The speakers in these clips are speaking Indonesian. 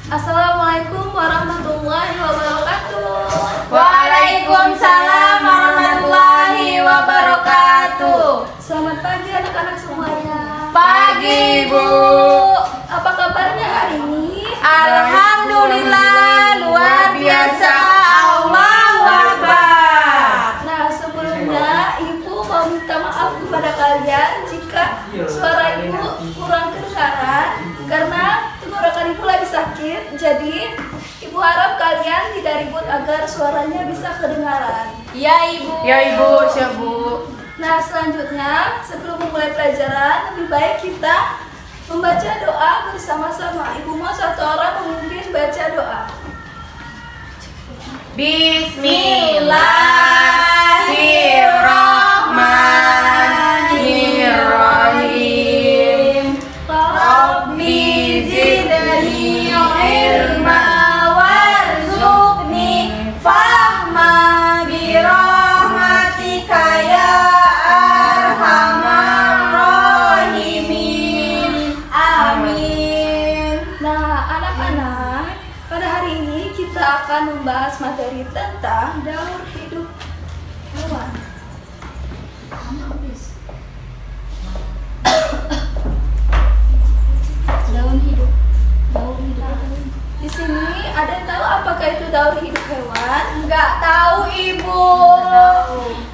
Assalamualaikum warahmatullahi wabarakatuh. Waalaikumsalam warahmatullahi wabarakatuh. Selamat pagi anak-anak semuanya. Pagi, Bu. Apa kabarnya hari ini? Alhamdulillah, luar biasa. Allahu Akbar. Nah, sebelumnya Ibu mau minta maaf kepada kalian jika suara Ibu kurang kedengaran karena tenggorokan Ibu lagi sakit. Jadi Ibu harap kalian tidak ribut agar suaranya bisa kedengaran. Ya, Ibu. Ya, Ibu. Siap, Bu. Nah, selanjutnya sebelum memulai pelajaran, lebih baik kita membaca doa bersama-sama. Ibu mau satu orang memimpin baca doa. Bismillahirrahmanirrahim. Rabbi zidni ilma warzuqni fahma birahmatika ya arhamar rahimin. Amin. Nah, anak-anak, pada hari ini kita akan membahas materi tentang daur hidup hewan. Daur hidup. Di sini ada yang tahu apakah itu daur hidup hewan? Enggak tahu, Ibu.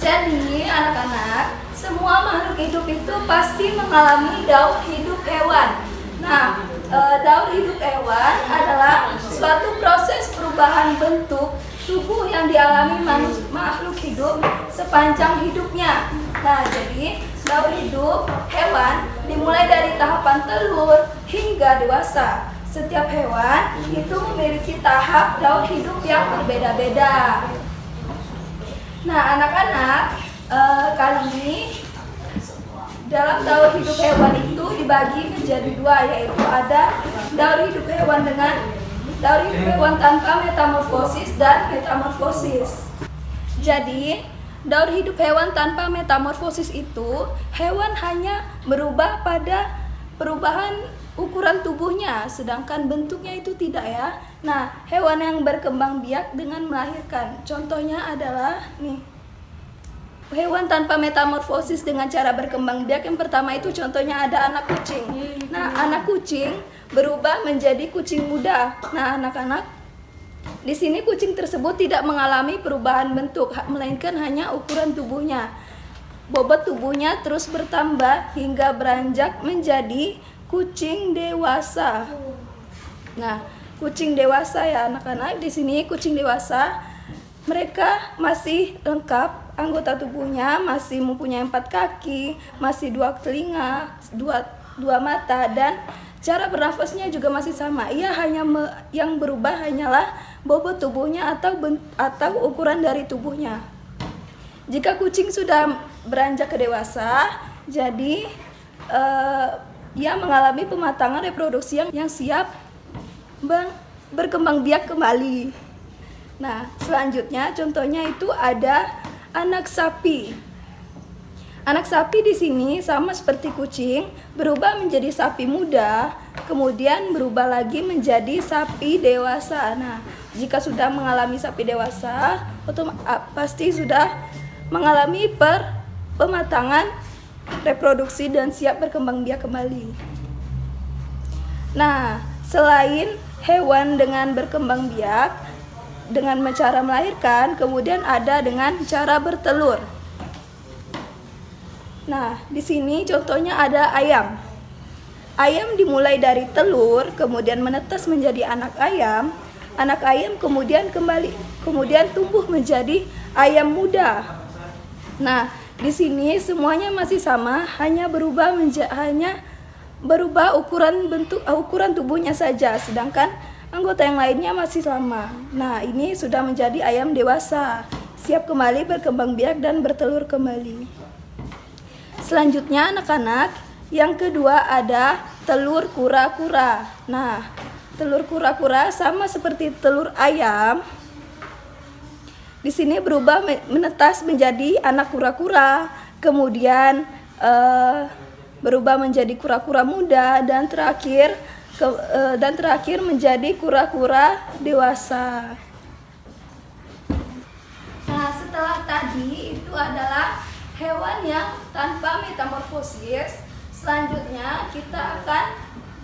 Jadi, anak-anak, semua makhluk hidup itu pasti mengalami daur hidup hewan. Nah, daur hidup hewan adalah suatu proses perubahan bentuk tubuh yang dialami makhluk hidup sepanjang hidupnya. Nah, jadi daur hidup hewan dimulai dari tahapan telur hingga dewasa. Setiap hewan itu memiliki tahap daur hidup yang berbeda-beda. Nah, anak-anak, kali ini dalam daur hidup hewan itu dibagi menjadi dua, yaitu ada daur hidup hewan dengan daur hidup hewan tanpa metamorfosis dan metamorfosis. Jadi, daur hidup hewan tanpa metamorfosis itu hewan hanya berubah pada perubahan ukuran tubuhnya, sedangkan bentuknya itu tidak ya. Nah, hewan yang berkembang biak dengan melahirkan, contohnya adalah nih. Hewan tanpa metamorfosis dengan cara berkembang biak yang pertama itu contohnya ada anak kucing. Nah, anak kucing berubah menjadi kucing muda. Nah, anak-anak, di sini kucing tersebut tidak mengalami perubahan bentuk, melainkan hanya ukuran tubuhnya. Bobot tubuhnya terus bertambah hingga beranjak menjadi kucing dewasa. Nah, kucing dewasa ya anak-anak, di sini kucing dewasa mereka masih lengkap anggota tubuhnya, masih mempunyai 4 kaki, masih 2 telinga, dua mata, dan cara bernafasnya juga masih sama. Ia hanya yang berubah hanyalah bobot tubuhnya atau ukuran dari tubuhnya. Jika kucing sudah beranjak ke dewasa, jadi ia mengalami pematangan reproduksi yang siap berkembang biak kembali. Nah, selanjutnya contohnya itu ada anak sapi. Anak sapi di sini sama seperti kucing, berubah menjadi sapi muda, kemudian berubah lagi menjadi sapi dewasa. Nah, jika sudah mengalami sapi dewasa, pasti sudah mengalami pematangan reproduksi dan siap berkembang biak kembali. Nah, selain hewan dengan berkembang biak dengan cara melahirkan, kemudian ada dengan cara bertelur. Nah, di sini contohnya ada ayam. Ayam dimulai dari telur, kemudian menetas menjadi anak ayam. Anak ayam kemudian tumbuh menjadi ayam muda. Nah, di sini semuanya masih sama, hanya berubah ukuran tubuhnya saja, sedangkan anggota yang lainnya masih sama. Nah, ini sudah menjadi ayam dewasa, siap kembali berkembang biak dan bertelur kembali. Selanjutnya anak-anak, yang kedua ada telur kura-kura. Nah, telur kura-kura sama seperti telur ayam. Di sini berubah menetas menjadi anak kura-kura, kemudian berubah menjadi kura-kura muda, dan terakhir dan terakhir menjadi kura-kura dewasa. Nah, setelah tadi itu adalah hewan yang tanpa metamorfosis. Selanjutnya kita akan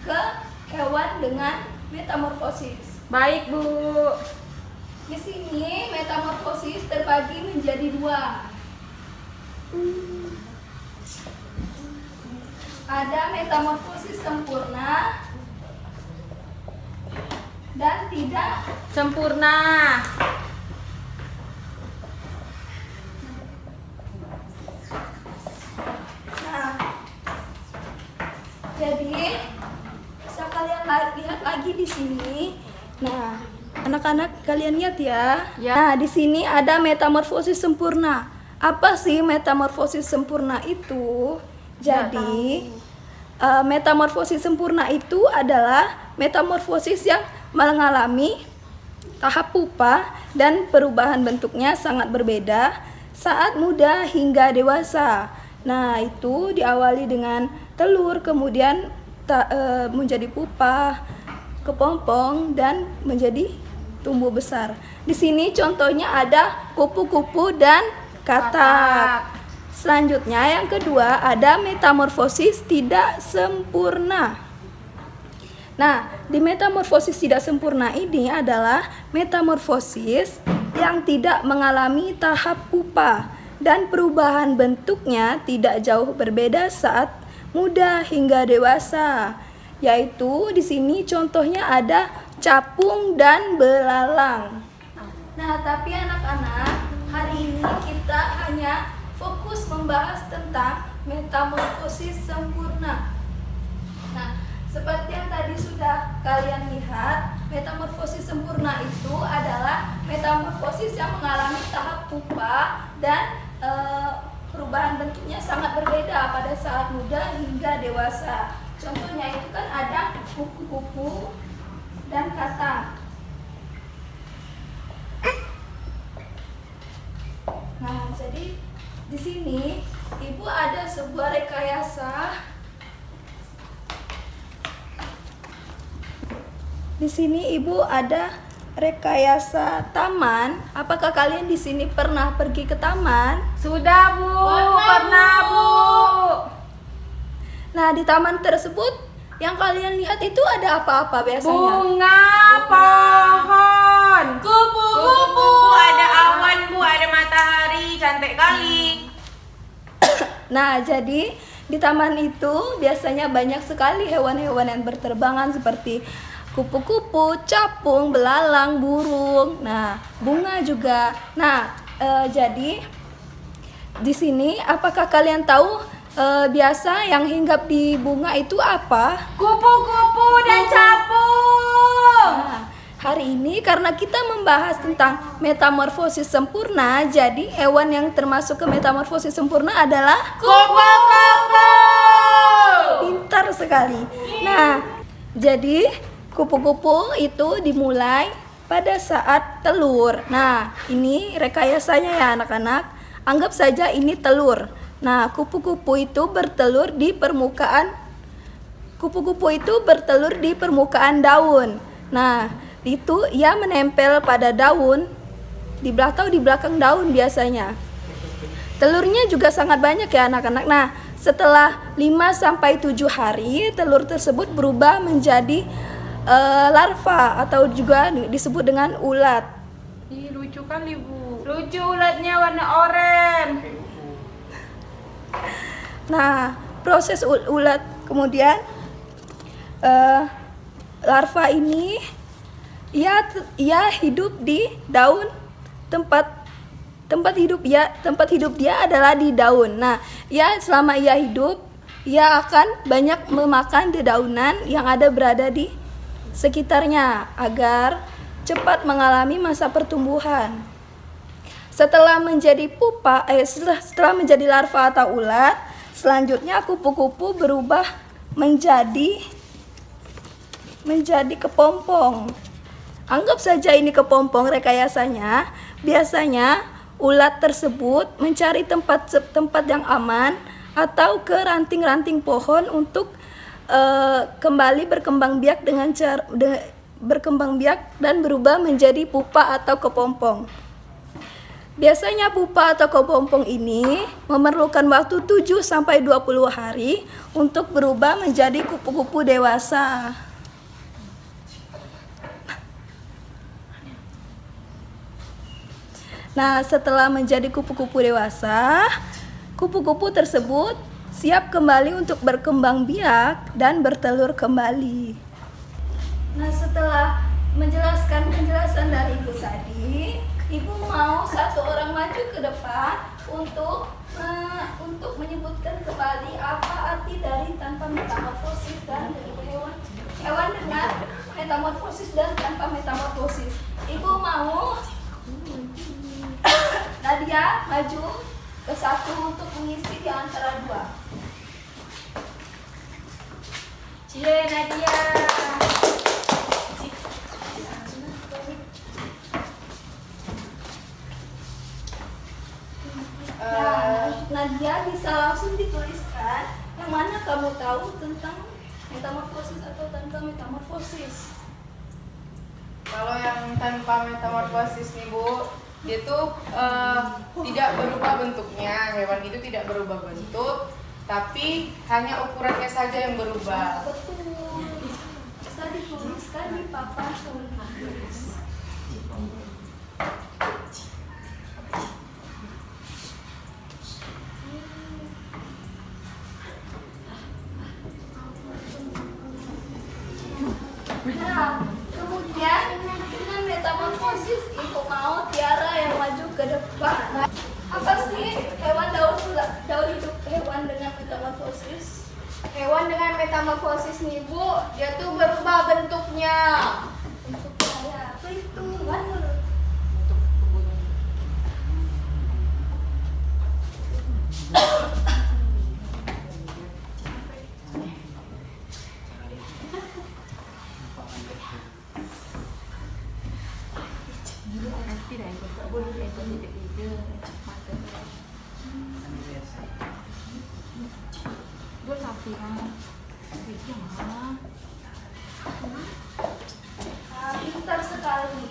ke hewan dengan metamorfosis. Baik, Bu. Di sini metamorfosis terbagi menjadi dua. Ada metamorfosis sempurna dan tidak Sempurna. Nah, jadi bisa kalian lihat lagi di sini. Nah, anak-anak kalian lihat ya. Ya. Nah, di sini ada metamorfosis sempurna. Apa sih metamorfosis sempurna itu? Jadi, metamorfosis sempurna itu adalah metamorfosis yang mengalami tahap pupa dan perubahan bentuknya sangat berbeda saat muda hingga dewasa. Nah, itu diawali dengan telur, kemudian menjadi pupa, kepompong, dan menjadi tumbuh besar. Di sini contohnya ada kupu-kupu dan katak. Selanjutnya yang kedua ada metamorfosis tidak sempurna. Nah, di metamorfosis tidak sempurna ini adalah metamorfosis yang tidak mengalami tahap pupa dan perubahan bentuknya tidak jauh berbeda saat muda hingga dewasa. Yaitu di sini contohnya ada capung dan belalang. Nah, tapi anak-anak, hari ini kita hanya fokus membahas tentang metamorfosis sempurna. Nah, seperti yang tadi sudah kalian lihat, metamorfosis sempurna itu adalah metamorfosis yang mengalami tahap pupa dan perubahan bentuknya sangat berbeda pada saat muda hingga dewasa. Contohnya itu kan ada kupu-kupu dan katak. Nah, jadi di sini Ibu ada sebuah rekayasa. Di sini Ibu ada rekayasa taman. Apakah kalian di sini pernah pergi ke taman? Sudah, Bu. Pernah, Bu. Nah, di taman tersebut yang kalian lihat itu ada apa-apa biasanya? Bunga, pohon, Kupu-kupu, ada awan, Bu, ada matahari, cantik kali. Nah, jadi di taman itu biasanya banyak sekali hewan-hewan yang berterbangan seperti kupu-kupu, capung, belalang, burung. Nah, bunga juga. Nah, jadi di sini apakah kalian tahu biasa yang hinggap di bunga itu apa? kupu-kupu dan capung. Nah, hari ini karena kita membahas tentang metamorfosis sempurna, jadi hewan yang termasuk ke metamorfosis sempurna adalah Kupu-kupu. pintar sekali. Nah, jadi kupu-kupu itu dimulai pada saat telur. Nah, ini rekayasanya ya anak-anak. Anggap saja ini telur. Nah, kupu-kupu itu bertelur di permukaan daun. Nah, itu ia menempel pada daun di belakang daun biasanya. Telurnya juga sangat banyak ya anak-anak. Nah, setelah 5 sampai 7 hari telur tersebut berubah menjadi larva atau juga disebut dengan ulat. Ih, lucu kali, Bu. Lucu ulatnya warna oranye. Nah, proses ulat kemudian larva ini ia hidup di daun. Tempat hidup dia adalah di daun. Nah, selama ia hidup, ia akan banyak memakan dedaunan yang berada di sekitarnya agar cepat mengalami masa pertumbuhan. Setelah menjadi setelah menjadi larva atau ulat, selanjutnya kupu-kupu berubah menjadi kepompong. Anggap saja ini kepompong rekayasanya. Biasanya ulat tersebut mencari tempat yang aman atau ke ranting-ranting pohon untuk kembali berkembang biak berkembang biak dan berubah menjadi pupa atau kepompong. Biasanya pupa atau kepompong ini memerlukan waktu 7 sampai 20 hari untuk berubah menjadi kupu-kupu dewasa. Nah, setelah menjadi kupu-kupu dewasa, kupu-kupu tersebut siap kembali untuk berkembang biak dan bertelur kembali. Nah, setelah menjelaskan penjelasan dari Ibu tadi, Ibu mau satu orang maju ke depan untuk menyebutkan kembali apa arti dari tanpa metamorfosis dan hewan dengan metamorfosis dan tanpa metamorfosis. Ibu mau Nadia maju ke satu untuk mengisi di antara dua. Cie Nadia. Nadia bisa langsung dituliskan yang mana kamu tahu tentang metamorfosis atau tanpa metamorfosis. Kalau yang tanpa metamorfosis nih Bu, dia tuh tidak berubah bentuknya, hewan itu tidak berubah bentuk, tapi hanya ukurannya saja yang berubah. Betul. Bisa dituliskan di papan tulis. Nah, kemudian dengan metamorfosis Ibu mau Tiara yang maju ke depan. Apa sih daur hidup hewan dengan metamorfosis? Hewan dengan metamorfosis nih Bu, dia tuh berubah bentuknya. Bentuknya apa itu? Mana? Pintar sekali.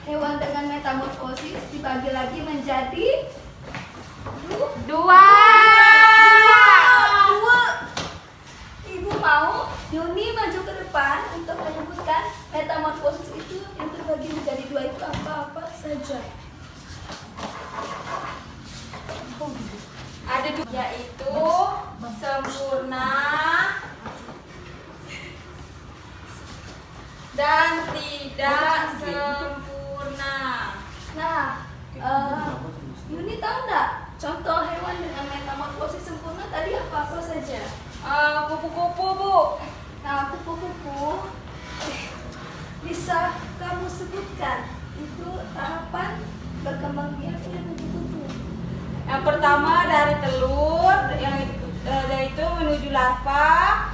Hewan dengan metamorfosis dibagi lagi menjadi Dua. Ibu mau Yuni maju ke depan untuk menyebutkan metamorfosis itu yang terbagi menjadi dua itu apa saja. Ada dua, yaitu sempurna dan tidak sempurna. Nah, Yuni tahu nggak contoh hewan dengan metamorfosis sempurna tadi apa saja? Kupu-kupu Bu. Nah, kupu-kupu bisa kamu sebutkan itu tahapan berkembang biaknya kupu-kupu. Yang pertama dari telur, dari itu menuju larva,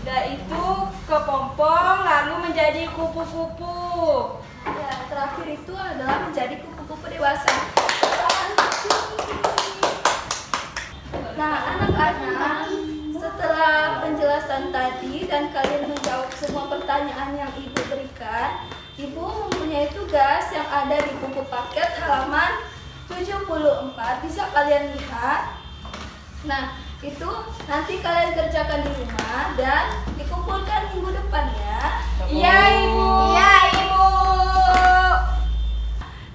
dari itu ke pompong, lalu menjadi kupu-kupu. Ya, terakhir itu adalah menjadi kupu-kupu dewasa. Nah, anak-anak, setelah penjelasan tadi dan kalian menjawab semua pertanyaan yang Ibu berikan, Ibu mempunyai tugas yang ada di buku paket halaman 74, bisa kalian lihat. Nah, itu nanti kalian kerjakan di rumah dan dikumpulkan minggu depan ya. Iya Ibu. Iya Ibu.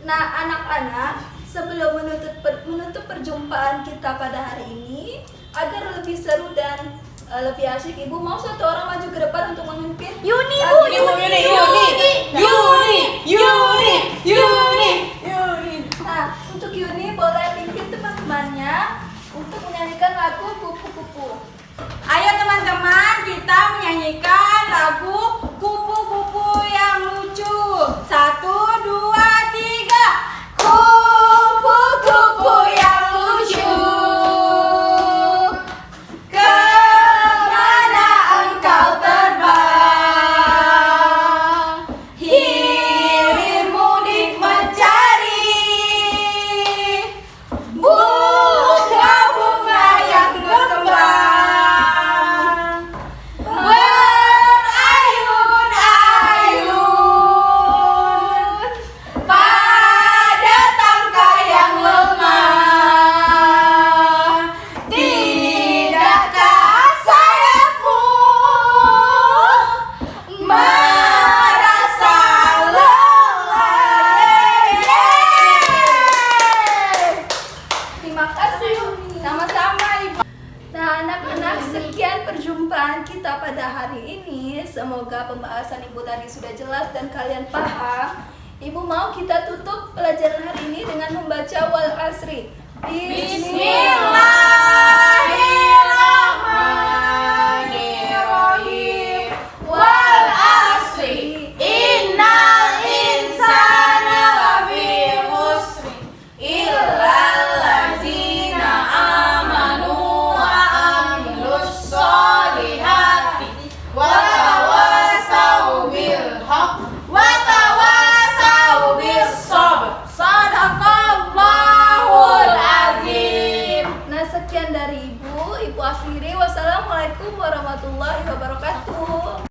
Nah, anak-anak, sebelum menutup perjumpaan kita pada hari ini, agar lebih seru dan lebih asik, Ibu mau satu orang maju ke depan untuk memimpin. Yuni Ah, Bu, Yuni. Nah, untuk Yuni boleh pimpin teman-temannya untuk menyanyikan lagu Kupu-Kupu. Ayo teman-teman, kita menyanyikan lagu Kupu-Kupu yang lucu. 1, 2, 3. Kupu-kupu yang lucu, kemana engkau terbang? Hilir mudik mencari bunga-bunga yang sudah jelas dan kalian paham, Ibu mau kita tutup pelajaran